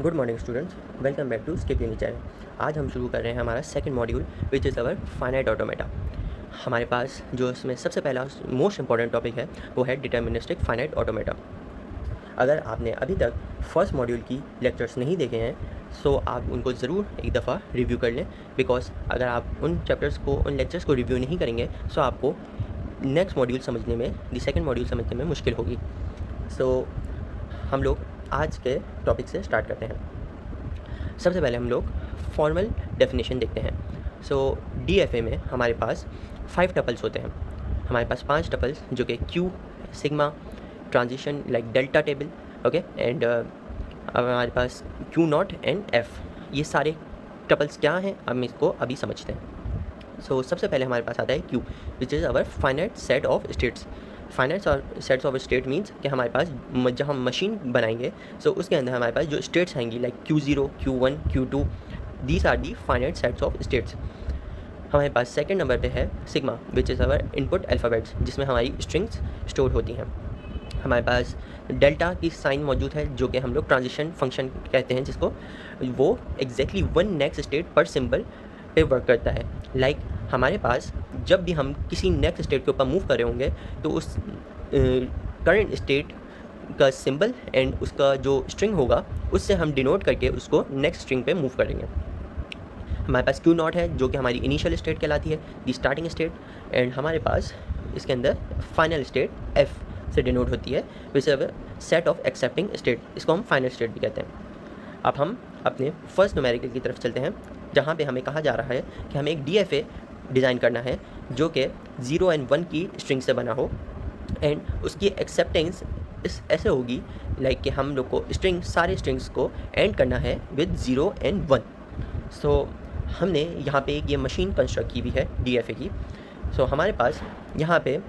Good morning students, welcome back to skip uni channel. आज हम शुरू कर रहे हैं हमारा second module which is our finite automata. हमारे पास जो इसमें सबसे पहला मोस्ट इंपॉर्टेंट टॉपिक है वो है डिटर्मिनिस्टिक फाइनाइट ऑटोमेटा। अगर आपने अभी तक फर्स्ट मॉड्यूल की लेक्चर्स नहीं देखे हैं सो आप उनको ज़रूर एक दफ़ा रिव्यू कर लें, बिकॉज अगर आप उन लेक्चर्स को रिव्यू नहीं करेंगे सो आपको नेक्स्ट मॉड्यूल समझने में, सेकंड मॉड्यूल समझने में मुश्किल होगी। सो हम लोग आज के टॉपिक से स्टार्ट करते हैं। सबसे पहले हम लोग फॉर्मल डेफिनेशन देखते हैं। सो DFA में हमारे पास 5 टपल्स होते हैं। हमारे पास 5 टपल्स जो कि Q, sigma, transition like delta table, okay, and हमारे पास Q0 एंड F। ये सारे टपल्स क्या हैं हम इसको अभी समझते हैं। सो सबसे पहले हमारे पास आता है Q which is our finite set of states. Finite sets of state means कि हमारे पास जब हम मशीन बनाएंगे सो उसके अंदर हमारे पास जो स्टेट्स आएंगी like Q0, Q1, Q2, these are the finite sets of states. हमारे पास सेकंड नंबर पे है sigma which is our input alphabets, जिसमें हमारी स्ट्रिंग्स स्टोर होती हैं। हमारे पास डेल्टा की साइन मौजूद है जो कि हम लोग ट्रांजिशन फंक्शन कहते हैं, जिसको वो एग्जैक्टली वन नेक्स्ट स्टेट पर सिंबल पे वर्क करता है। लाइक हमारे पास जब भी हम किसी नेक्स्ट स्टेट के ऊपर मूव कर रहे होंगे तो उस करंट स्टेट का सिंबल एंड उसका जो स्ट्रिंग होगा उससे हम डिनोट करके उसको नेक्स्ट स्ट्रिंग पे मूव करेंगे। हमारे पास Q0 है जो कि हमारी इनिशियल स्टेट कहलाती है, दी स्टार्टिंग स्टेट, एंड हमारे पास इसके अंदर फाइनल स्टेट F से डिनोट होती है which is set of accepting state, इसको हम फाइनल स्टेट भी कहते हैं। अब हम अपने फर्स्ट न्यूमेरिकल की तरफ चलते हैं, जहाँ पे हमें कहा जा रहा है कि हमें एक DFA डिज़ाइन करना है जो कि 0 एंड 1 की स्ट्रिंग से बना हो, एंड उसकी एक्सेप्टेंस इस ऐसे होगी लाइक कि हम लोग को सारे स्ट्रिंग्स को एंड करना है विद 0 एंड 1। सो हमने यहाँ पे एक ये मशीन कंस्ट्रक्ट की हुई है DFA की। सो हमारे पास यहाँ पे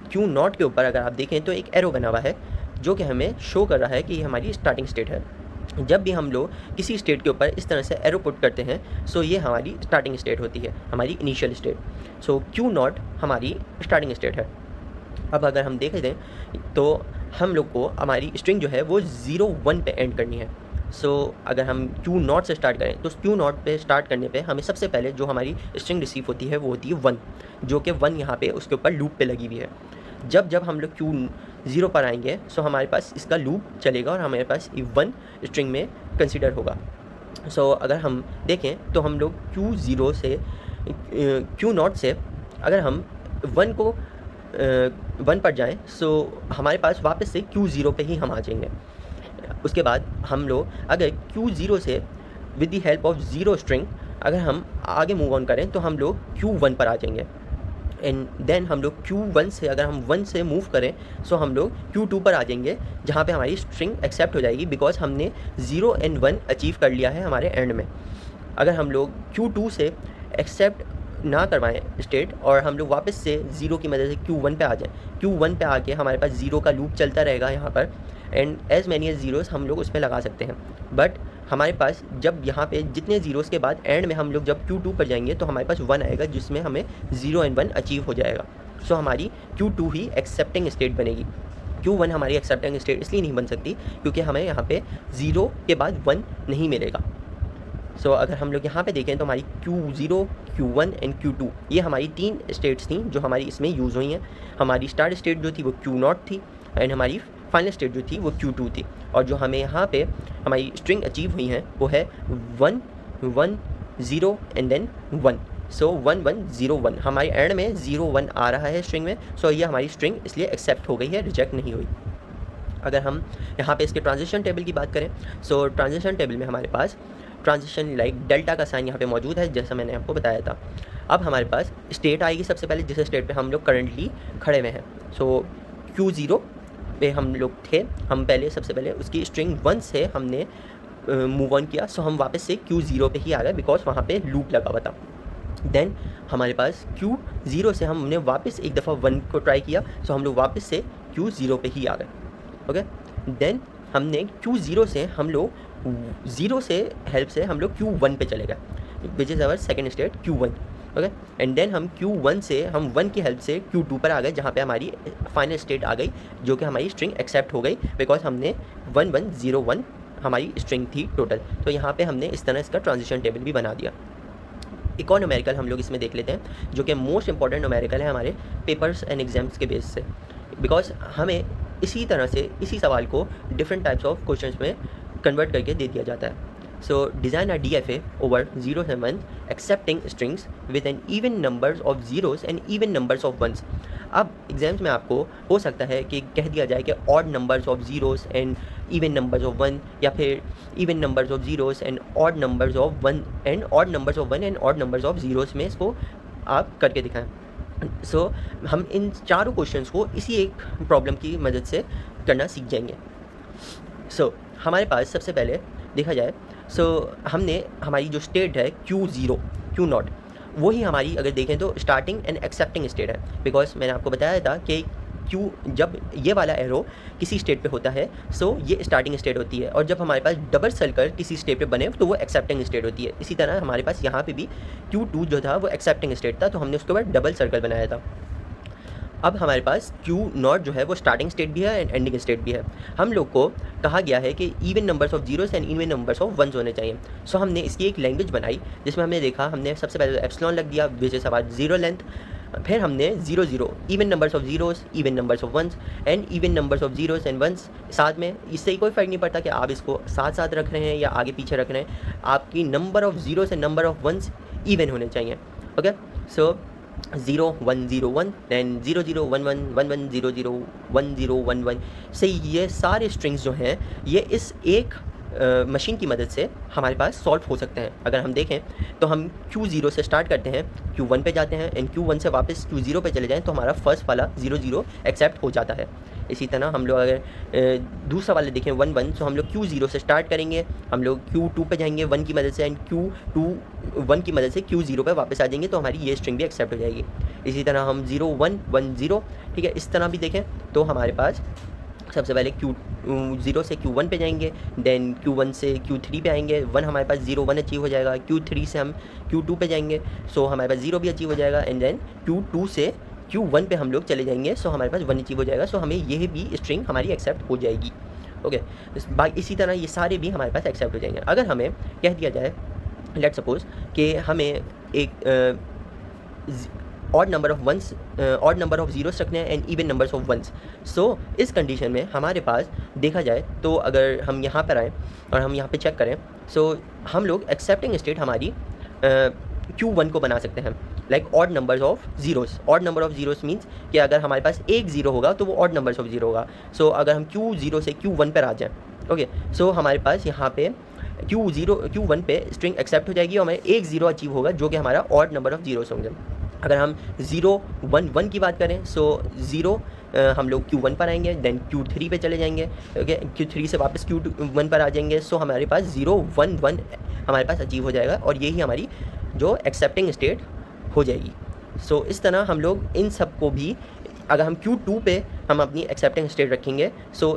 Q0 के ऊपर अगर आप देखें तो एक एरो बना हुआ है जो कि हमें शो कर रहा है कि ये हमारी स्टार्टिंग स्टेट है। जब भी हम लोग किसी स्टेट के ऊपर इस तरह से एरो पुट करते हैं सो ये हमारी स्टार्टिंग स्टेट होती है, हमारी इनिशियल स्टेट। सो Q0 हमारी स्टार्टिंग स्टेट है। अब अगर हम देख दें तो हम लोग को हमारी स्ट्रिंग जो है वो 0 1 पे एंड करनी है। सो अगर हम Q0 से स्टार्ट करें तो Q0 पे स्टार्ट करने पे हमें सबसे पहले जो हमारी स्ट्रिंग रिसीव होती है वो होती है 1, जो कि 1 यहाँ पे उसके ऊपर लूप पे लगी हुई है। जब हम लोग Q0 पर आएंगे सो हमारे पास इसका लूप चलेगा और हमारे पास 1 स्ट्रिंग में कंसिडर होगा। सो अगर हम देखें तो हम लोग Q0 से Q0 से अगर हम 1 को 1 पर जाएं सो हमारे पास वापस से Q0 पे ही हम आ जाएंगे। उसके बाद हम लोग अगर Q0 से with the help of 0 string अगर हम आगे मूव ऑन करें तो हम लोग Q1 पर आ जाएंगे, एंड देन हम लोग Q1 से अगर हम 1 से मूव करें सो हम लोग Q2 पर आ जाएंगे, जहाँ पे हमारी स्ट्रिंग एक्सेप्ट हो जाएगी बिकॉज हमने 0 एंड 1 अचीव कर लिया है हमारे एंड में। अगर हम लोग Q2 से एक्सेप्ट ना करवाएं स्टेट और हम लोग वापस से 0 की मदद से Q1 पे आ जाएं, Q1 पे आके हमारे पास 0 का लूप चलता रहेगा यहाँ पर, and as many as zeros हम लोग उसमें लगा सकते हैं। बट हमारे पास जब यहाँ पे जितने ज़ीरोस के बाद एंड में हम लोग जब Q2 पर जाएंगे तो हमारे पास 1 आएगा जिसमें हमें 0 एंड 1 अचीव हो जाएगा। सो हमारी Q2 ही एक्सेप्टिंग स्टेट बनेगी। Q1 हमारी एक्सेप्टिंग स्टेट इसलिए नहीं बन सकती क्योंकि हमें यहाँ पे 0 के बाद 1 नहीं मिलेगा। सो अगर हम लोग यहाँ पे देखें तो हमारी Q0, Q1 एंड Q2 ये हमारी 3 स्टेट्स थी जो हमारी इसमें यूज़ हुई हैं। हमारी स्टार्ट स्टेट जो थी वो Q0 थी, एंड हमारी फाइनल स्टेट जो थी वो Q2 थी, और जो हमें यहाँ पे हमारी स्ट्रिंग अचीव हुई हैं वो है 1 1 0 एंड देन 1। सो 1 1 0 1 हमारे एंड में 0 1 आ रहा है स्ट्रिंग में, सो ये हमारी स्ट्रिंग इसलिए एक्सेप्ट हो गई है, रिजेक्ट नहीं हुई। अगर हम यहाँ पे इसके ट्रांजिशन टेबल की बात करें सो ट्रांजिशन टेबल में हमारे पास ट्रांजिशन लाइक डेल्टा का साइन यहाँ पे मौजूद है जैसा मैंने आपको बताया था। अब हमारे पास स्टेट आएगी सबसे पहले जिस स्टेट पे हम लोग करंटली खड़े हुए हैं। सो Q0 पे हम लोग थे, हम पहले सबसे पहले उसकी स्ट्रिंग 1 से हमने मूव ऑन किया, सो हम वापस से Q0 पे ही आ गए बिकॉज वहाँ पे लूप लगा हुआ था। देन हमारे पास Q0 से हमने वापस एक दफ़ा 1 को ट्राई किया, सो हम लोग वापस से Q0 पे ही आ गए। ओके, देन हमने Q0 से हम लोग 0 से हेल्प से हम लोग Q1 पे चले गए which is our second state Q1। Okay, and then हम Q1 से हम 1 की हेल्प से Q2 पर आ गए, जहाँ पे हमारी फाइनल स्टेट आ गई जो कि हमारी स्ट्रिंग एक्सेप्ट हो गई बिकॉज हमने 1 1 0 1 हमारी स्ट्रिंग थी टोटल। तो यहाँ पे हमने इस तरह इसका ट्रांजिशन टेबल भी बना दिया। एक और न्यूमेरिकल हम लोग इसमें देख लेते हैं जो कि मोस्ट इंपॉर्टेंट न्यूमेरिकल है हमारे पेपर्स एंड एग्जाम्स के बेस से, बिकॉज हमें इसी तरह से इसी सवाल को डिफरेंट टाइप्स ऑफ क्वेश्चंस में कन्वर्ट करके दे दिया जाता है। So design a DFA over 0 and 1 accepting strings with an even numbers of zeros and even numbers of ones। अब एग्जाम्स में आपको हो सकता है कि कह दिया जाए कि odd numbers of zeros and even numbers of one, या फिर even numbers of zeros and odd numbers of one and odd numbers of one and odd numbers of zeros में इसको आप करके दिखाएं। सो हम इन चारों क्वेश्चंस को इसी एक प्रॉब्लम की मदद से करना सीख जाएंगे। सो हमारे पास सबसे पहले देखा जाए, हमने हमारी जो स्टेट है Q0 Q0 वही हमारी अगर देखें तो स्टार्टिंग एंड एक्सेप्टिंग स्टेट है, बिकॉज मैंने आपको बताया था कि Q जब ये वाला एरो किसी स्टेट पे होता है ये स्टार्टिंग स्टेट होती है, और जब हमारे पास डबल सर्कल किसी स्टेट पे बने तो वो एक्सेप्टिंग स्टेट होती है। इसी तरह हमारे पास यहाँ पे भी Q2 जो था वो एक्सेप्टिंग स्टेट था, तो हमने उसके बाद डबल सर्कल बनाया था। अब हमारे पास Q0 जो है वो स्टार्टिंग स्टेट भी है एंड एंडिंग स्टेट भी है। हम लोग को कहा गया है कि even numbers of zeros and even numbers of ones होने चाहिए। हमने इसकी एक लैंग्वेज बनाई जिसमें हमने देखा, हमने सबसे पहले एप्सिलॉन लग दिया which is about zero length, फिर हमने 0 0 even numbers of zeros, even numbers of ones and even numbers of zeros and ones साथ में। इससे ही कोई फ़र्क नहीं पड़ता कि आप इसको साथ साथ रख रहे हैं या आगे पीछे रख रहे हैं, आपकी number of zeros and number of ones even होने चाहिए। ओके, 0 1 0 1 दैन 0 0 1 1 1 1 0 0 1 0 1 1 से ये सारे स्ट्रिंग्स जो हैं ये इस एक मशीन की मदद से हमारे पास सॉल्व हो सकते हैं। अगर हम देखें तो हम Q0 से स्टार्ट करते हैं, Q1 पे जाते हैं एंड Q1 से वापस Q0 पे चले जाएं तो हमारा फर्स्ट वाला 0 0 एक्सेप्ट हो जाता है। इसी तरह हम लोग अगर दूसरा वाले देखें 1 1, तो हम लोग Q0 से स्टार्ट करेंगे, हम लोग Q2 पे जाएंगे 1 की मदद से एंड Q2 1 की मदद से Q0 पे वापस आ जाएंगे, तो हमारी ये स्ट्रिंग भी एक्सेप्ट हो जाएगी। इसी तरह हम 0 1 1 0, ठीक है, इस तरह भी देखें तो हमारे पास सबसे पहले Q0 से Q1 पे जाएंगे, देन Q1 से Q3 पे आएंगे, 1 हमारे पास 0 1 अचीव हो जाएगा, Q3 से हम Q2 पे जाएंगे, हमारे पास 0 भी अचीव हो जाएगा, एंड देन Q2 से Q1 पे हम लोग चले जाएंगे, हमारे पास 1 अचीव हो जाएगा, हमें यह भी स्ट्रिंग हमारी एक्सेप्ट हो जाएगी। ओके, इसी तरह ये सारे भी हमारे पास एक्सेप्ट हो जाएंगे। अगर हमें कह दिया जाए लेट सपोज कि हमें एक odd number of ones, odd number of zeros रखने हैं and even numbers of ones, इस कंडीशन में हमारे पास देखा जाए तो अगर हम यहाँ पर आएँ और हम यहाँ पे चेक करें, हम लोग एक्सेप्टिंग स्टेट हमारी Q1 को बना सकते हैं like odd numbers of zeros. Odd number of zeros means कि अगर हमारे पास एक जीरो होगा तो वो ऑड नंबर्स ऑफ जीरो होगा। अगर हम Q0 से Q1 पर आ जाएँ, ओके, हमारे पास यहाँ पे Q1 पे स्ट्रिंग एक्सेप्ट हो जाएगी और हमें एक जीरो अचीव होगा जो कि हमारा ऑड नंबर ऑफ जीरोस होंगे। अगर हम 0 1 1 की बात करें, 0 हम लोग Q1 पर आएंगे, देन Q3 पे चले जाएंगे, ओके, Q3 से वापस Q1 पर आ जाएंगे, हमारे पास 0 1 1 हमारे पास अचीव हो जाएगा और यही हमारी जो एक्सेप्टिंग स्टेट हो जाएगी। इस तरह हम लोग इन सब को भी अगर हम Q2 पे हम अपनी एक्सेप्टिंग स्टेट रखेंगे,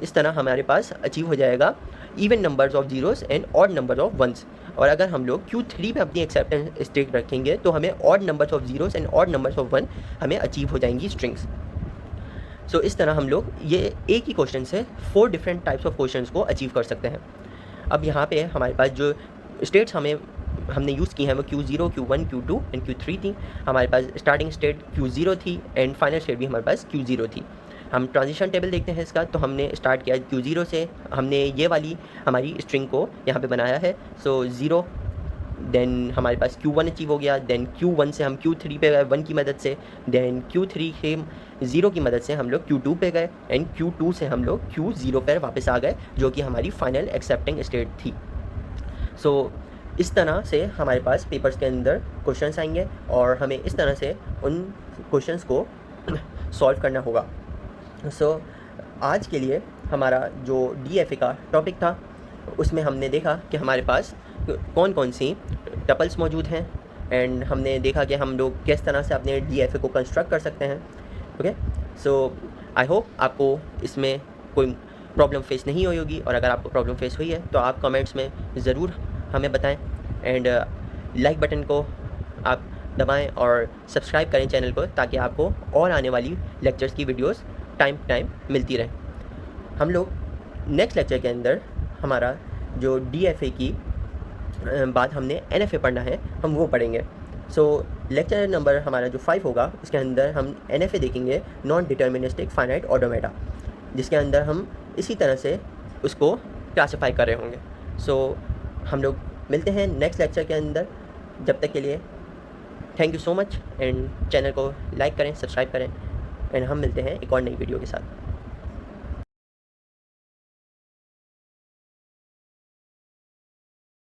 इस तरह हमारे पास अचीव हो जाएगा even numbers of zeros and odd number of ones. और अगर हम लोग Q3 पे अपनी एक्सेप्टेंस स्टेट रखेंगे तो हमें odd numbers of zeros and odd numbers of one हमें अचीव हो जाएंगी स्ट्रिंग्स। इस तरह हम लोग ये एक ही क्वेश्चन से 4 डिफरेंट टाइप्स ऑफ क्वेश्चंस को अचीव कर सकते हैं। अब यहाँ पे हमारे पास जो स्टेट्स हमने यूज़ की हैं वो Q0 Q1 Q2 and Q3 थी। हमारे पास स्टार्टिंग स्टेट Q0 थी एंड फाइनल स्टेट भी हमारे पास Q0 थी। हम ट्रांजिशन टेबल देखते हैं इसका, तो हमने स्टार्ट किया Q0 से, हमने ये वाली हमारी स्ट्रिंग को यहाँ पे बनाया है। 0 देन हमारे पास Q1 अचीव हो गया, देन Q1 से हम Q3 पे गए 1 की मदद से, देन Q3 के 0 की मदद से हम लोग Q2 पे गए एंड Q2 से हम लोग Q0 पर वापस आ गए जो कि हमारी फाइनल एक्सेप्टिंग स्टेट थी। इस तरह से हमारे पास पेपर्स के अंदर क्वेश्चंस आएंगे और हमें इस तरह से उन क्वेश्चंस को सॉल्व करना होगा। आज के लिए हमारा जो DFA का टॉपिक था उसमें हमने देखा कि हमारे पास कौन कौन सी टपल्स मौजूद हैं एंड हमने देखा कि हम लोग किस तरह से अपने DFA को कंस्ट्रक्ट कर सकते हैं। ओके, आई होप आपको इसमें कोई प्रॉब्लम फेस नहीं हुई होगी, और अगर आपको प्रॉब्लम फेस हुई है तो आप कमेंट्स में ज़रूर हमें बताएं एंड लाइक बटन को आप दबाएं और सब्सक्राइब करें चैनल को, ताकि आपको और आने वाली लेक्चर्स की वीडियोस टाइम मिलती रहे। हम लोग नेक्स्ट लेक्चर के अंदर हमारा जो DFA की बाद हमने NFA पढ़ना है, हम वो पढ़ेंगे। सो लेक्चर नंबर हमारा जो 5 होगा उसके अंदर हम NFA देखेंगे, नॉन डिटर्मिनिस्टिक फाइनाइट ऑटोमेटा, जिसके अंदर हम इसी तरह से उसको क्लासीफाई कर रहे होंगे। सो हम लोग मिलते हैं नेक्स्ट लेक्चर के अंदर। जब तक के लिए thank you so much, and channel को लाइक करें, सब्सक्राइब करें, एंड हम मिलते हैं एक और नई वीडियो के साथ।